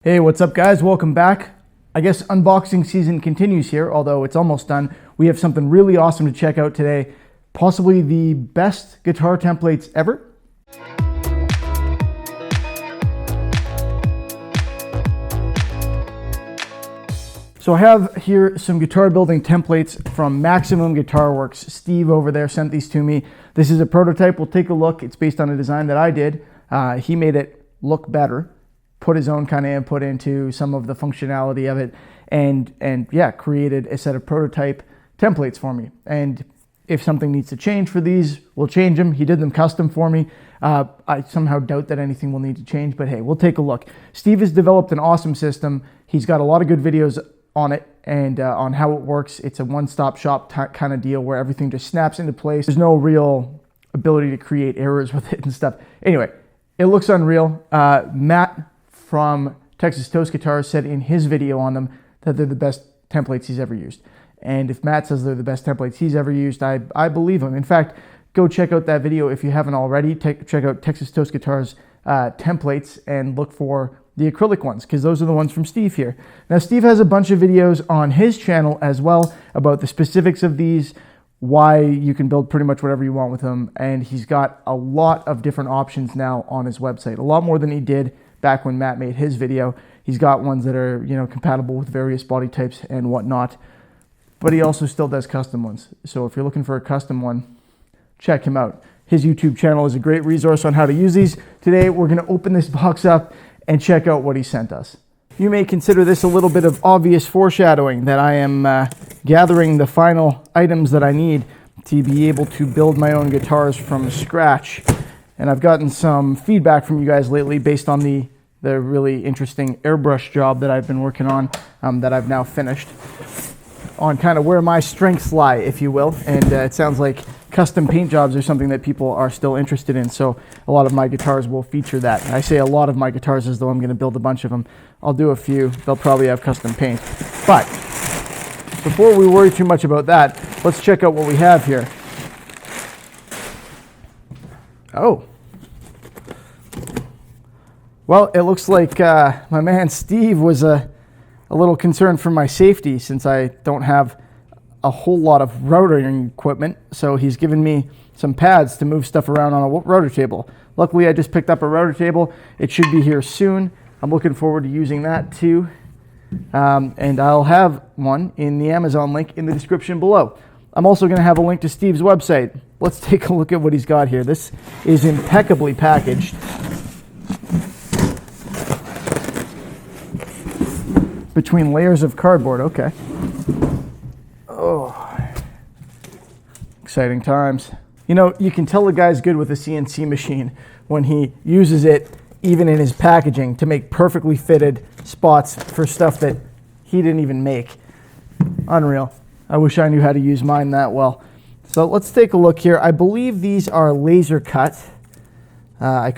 Hey, what's up guys? Welcome back. I guess unboxing season continues here, although it's almost done. We have something really awesome to check out today. Possibly the best guitar templates ever. So I have here some guitar building templates from Maximum Guitar Works. Steve over there sent these to me. This is a prototype. We'll take a look. It's based on a design that I did. He made it look better, put his own kind of input into some of the functionality of it, and yeah, created a set of prototype templates for me. And if something needs to change for these, we'll change them. He did them custom for me. I somehow doubt that anything will need to change, but hey, we'll take a look. Steve has developed an awesome system. He's got a lot of good videos on it and on how it works. It's a one-stop shop kind of deal where everything just snaps into place. There's no real ability to create errors with it and stuff. Anyway, it looks unreal. Matt from Texas Toast Guitars said in his video on them that they're the best templates he's ever used. And if Matt says they're the best templates he's ever used, I believe him. In fact, go check out that video if you haven't already. Check out Texas Toast Guitars templates and look for the acrylic ones, because those are the ones from Steve here. Now, Steve has a bunch of videos on his channel as well about the specifics of these, why you can build pretty much whatever you want with them. And he's got a lot of different options now on his website, a lot more than he did back when Matt made his video. He's got ones that are, compatible with various body types and whatnot, but he also still does custom ones. So if you're looking for a custom one, check him out. His YouTube channel is a great resource on how to use these. Today, we're gonna open this box up and check out what he sent us. You may consider this a little bit of obvious foreshadowing that I am gathering the final items that I need to be able to build my own guitars from scratch. And I've gotten some feedback from you guys lately based on the really interesting airbrush job that I've been working on, that I've now finished, on kind of where my strengths lie, if you will. And it sounds like custom paint jobs are something that people are still interested in. So a lot of my guitars will feature that. I say a lot of my guitars as though I'm going to build a bunch of them. I'll do a few. They'll probably have custom paint. But before we worry too much about that, let's check out what we have here. Oh. Well, it looks like my man Steve was a little concerned for my safety since I don't have a whole lot of routing equipment. So he's given me some pads to move stuff around on a router table. Luckily, I just picked up a router table. It should be here soon. I'm looking forward to using that too. And I'll have one in the Amazon link in the description below. I'm also going to have a link to Steve's website. Let's take a look at what he's got here. This is impeccably packaged. Between layers of cardboard, okay. Oh, exciting times. You can tell the guy's good with a CNC machine when he uses it even in his packaging to make perfectly fitted spots for stuff that he didn't even make. Unreal. I wish I knew how to use mine that well. So let's take a look here. I believe these are laser cut. I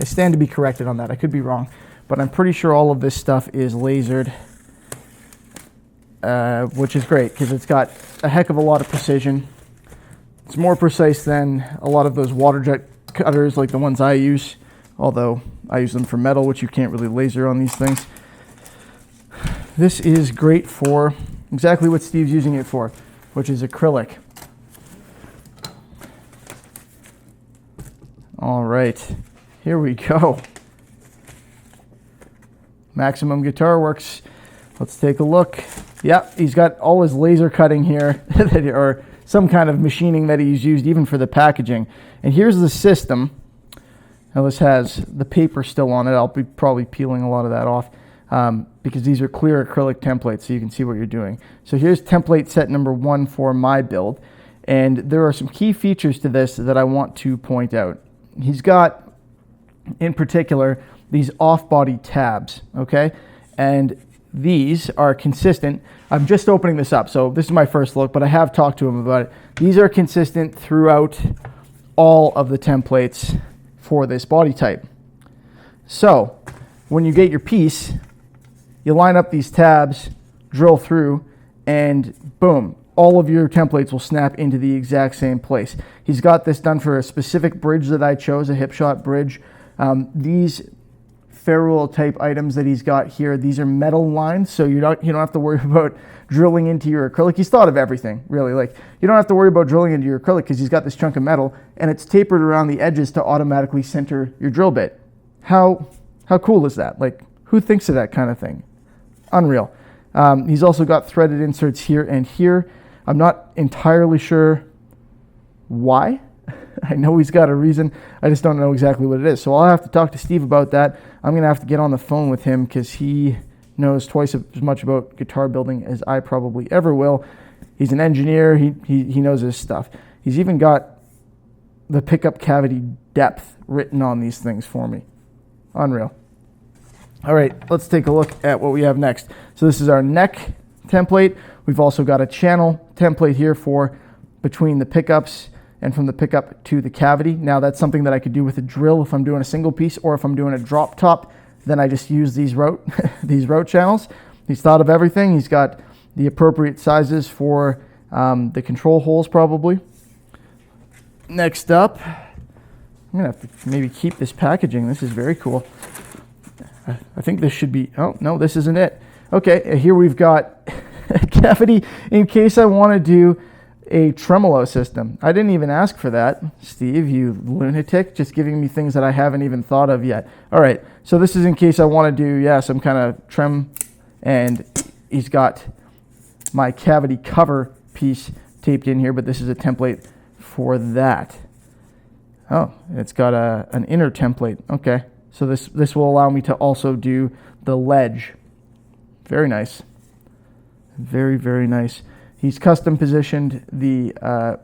stand to be corrected on that. I could be wrong, but I'm pretty sure all of this stuff is lasered, which is great because it's got a heck of a lot of precision. It's more precise than a lot of those water jet cutters like the ones I use, although I use them for metal, which you can't really laser on these things. This is great for exactly what Steve's using it for, which is acrylic. All right, here we go. Maximum Guitar Works. Let's take a look. Yep, he's got all his laser cutting here, or some kind of machining that he's used even for the packaging. And here's the system. Now this has the paper still on it. I'll be probably peeling a lot of that off because these are clear acrylic templates, so you can see what you're doing. So here's template set number 1 for my build. And there are some key features to this that I want to point out. He's got, in particular, these off-body tabs, okay? And these are consistent. I'm just opening this up, so this is my first look, but I have talked to him about it. These are consistent throughout all of the templates for this body type. So when you get your piece, you line up these tabs, drill through, and boom, all of your templates will snap into the exact same place. He's got this done for a specific bridge that I chose, a hip shot bridge. These ferrule type items that he's got here. These are metal lines, so you don't have to worry about drilling into your acrylic. He's thought of everything, really. Like, you don't have to worry about drilling into your acrylic because he's got this chunk of metal and it's tapered around the edges to automatically center your drill bit. How cool is that? Like, who thinks of that kind of thing? Unreal. He's also got threaded inserts here and here. I'm not entirely sure why. I know he's got a reason. I just don't know exactly what it is. So I'll have to talk to Steve about that. I'm going to have to get on the phone with him because he knows twice as much about guitar building as I probably ever will. He's an engineer. He knows his stuff. He's even got the pickup cavity depth written on these things for me. Unreal. All right, let's take a look at what we have next. So this is our neck template. We've also got a channel template here for between the pickups and from the pickup to the cavity. Now that's something that I could do with a drill if I'm doing a single piece, or if I'm doing a drop top, then I just use these route channels. He's thought of everything. He's got the appropriate sizes for the control holes probably. Next up, I'm gonna have to maybe keep this packaging. This is very cool. I think this should be, oh no, this isn't it. Okay, here we've got a cavity in case I want to do a tremolo system. I didn't even ask for that, Steve, you lunatic, just giving me things that I haven't even thought of yet. All right, so this is in case I want to do, some kind of trem, and he's got my cavity cover piece taped in here, but this is a template for that. Oh, it's got an inner template. Okay, so this will allow me to also do the ledge. Very nice. Very, very nice. He's custom positioned the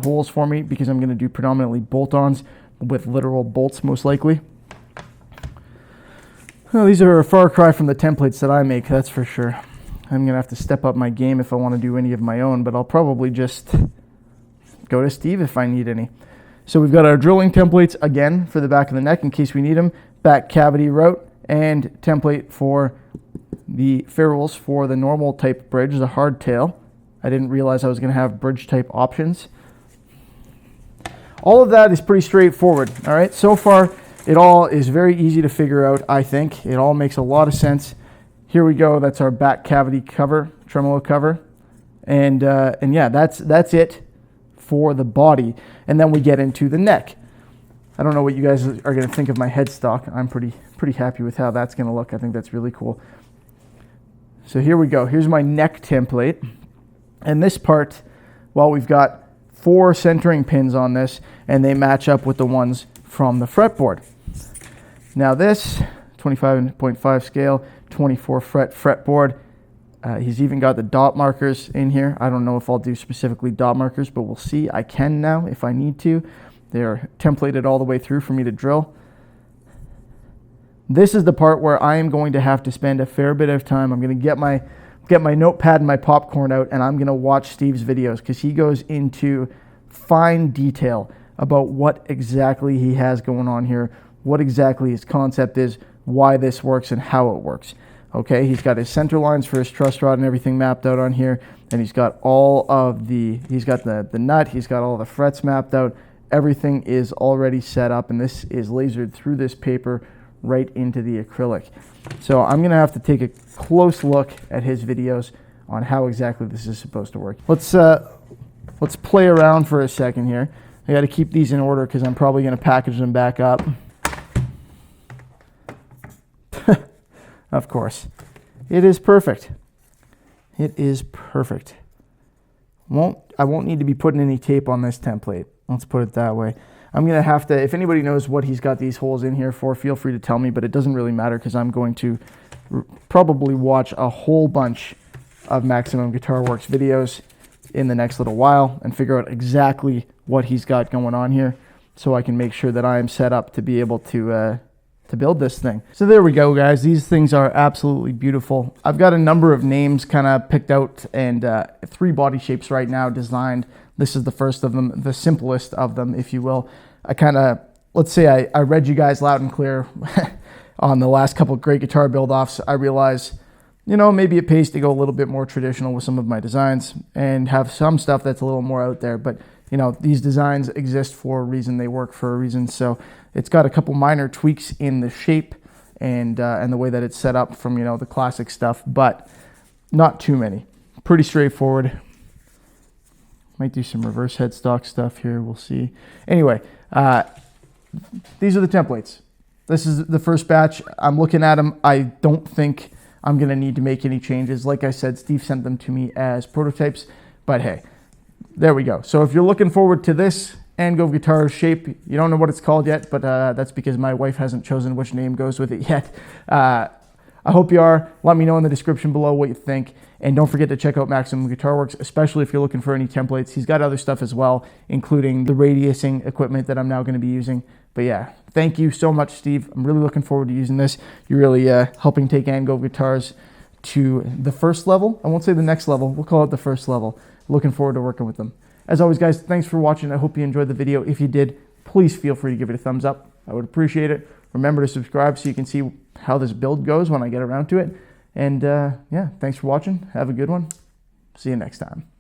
holes for me because I'm going to do predominantly bolt-ons with literal bolts most likely. Well, these are a far cry from the templates that I make, that's for sure. I'm going to have to step up my game if I want to do any of my own, but I'll probably just go to Steve if I need any. So we've got our drilling templates again for the back of the neck in case we need them, back cavity route, and template for the ferrules for the normal type bridge, the hardtail. I didn't realize I was going to have bridge type options. All of that is pretty straightforward. All right, so far it all is very easy to figure out. I think it all makes a lot of sense. Here we go. That's our back cavity cover, tremolo cover, and yeah, that's it for the body. And then we get into the neck. I don't know what you guys are going to think of my headstock. I'm pretty happy with how that's going to look. I think that's really cool. So here we go. Here's my neck template. And this part, well, we've got 4 centering pins on this, and they match up with the ones from the fretboard. Now this, 25.5 scale, 24 fret fretboard. He's even got the dot markers in here. I don't know if I'll do specifically dot markers, but we'll see. I can now if I need to. They're templated all the way through for me to drill. This is the part where I am going to have to spend a fair bit of time. I'm going to get my notepad and my popcorn out, and I'm going to watch Steve's videos because he goes into fine detail about what exactly he has going on here, what exactly his concept is, why this works, and how it works. Okay, he's got his center lines for his truss rod and everything mapped out on here, and he's got all of he's got the nut, he's got all the frets mapped out. Everything is already set up, and this is lasered through this paper right into the acrylic. So I'm going to have to take a close look at his videos on how exactly this is supposed to work. Let's play around for a second here. I got to keep these in order because I'm probably going to package them back up. Of course. It is perfect. It is perfect. I won't need to be putting any tape on this template. Let's put it that way. I'm going to have to, if anybody knows what he's got these holes in here for, feel free to tell me, but it doesn't really matter because I'm going to probably watch a whole bunch of Maximum Guitar Works videos in the next little while and figure out exactly what he's got going on here so I can make sure that I am set up to be able to build this thing. So there we go, guys. These things are absolutely beautiful. I've got a number of names kind of picked out and 3 body shapes right now designed. This is the first of them, the simplest of them, if you will. Let's say I read you guys loud and clear on the last couple of great guitar build-offs. I realize, maybe it pays to go a little bit more traditional with some of my designs and have some stuff that's a little more out there. But, these designs exist for a reason. They work for a reason. So it's got a couple minor tweaks in the shape and the way that it's set up from, you know, the classic stuff, but not too many. Pretty straightforward. Might do some reverse headstock stuff here. We'll see. Anyway, these are the templates. This is the first batch. I'm looking at them. I don't think I'm going to need to make any changes. Like I said, Steve sent them to me as prototypes, but hey, there we go. So if you're looking forward to this Angove guitar shape, you don't know what it's called yet, but that's because my wife hasn't chosen which name goes with it yet. I hope you are. Let me know in the description below what you think. And don't forget to check out Maximum Guitar Works, especially if you're looking for any templates. He's got other stuff as well, including the radiusing equipment that I'm now going to be using. But yeah, thank you so much, Steve. I'm really looking forward to using this. You're really helping take Angove guitars to the first level. I won't say the next level. We'll call it the first level. Looking forward to working with them. As always, guys, thanks for watching. I hope you enjoyed the video. If you did, please feel free to give it a thumbs up. I would appreciate it. Remember to subscribe so you can see how this build goes when I get around to it. And yeah, thanks for watching. Have a good one. See you next time.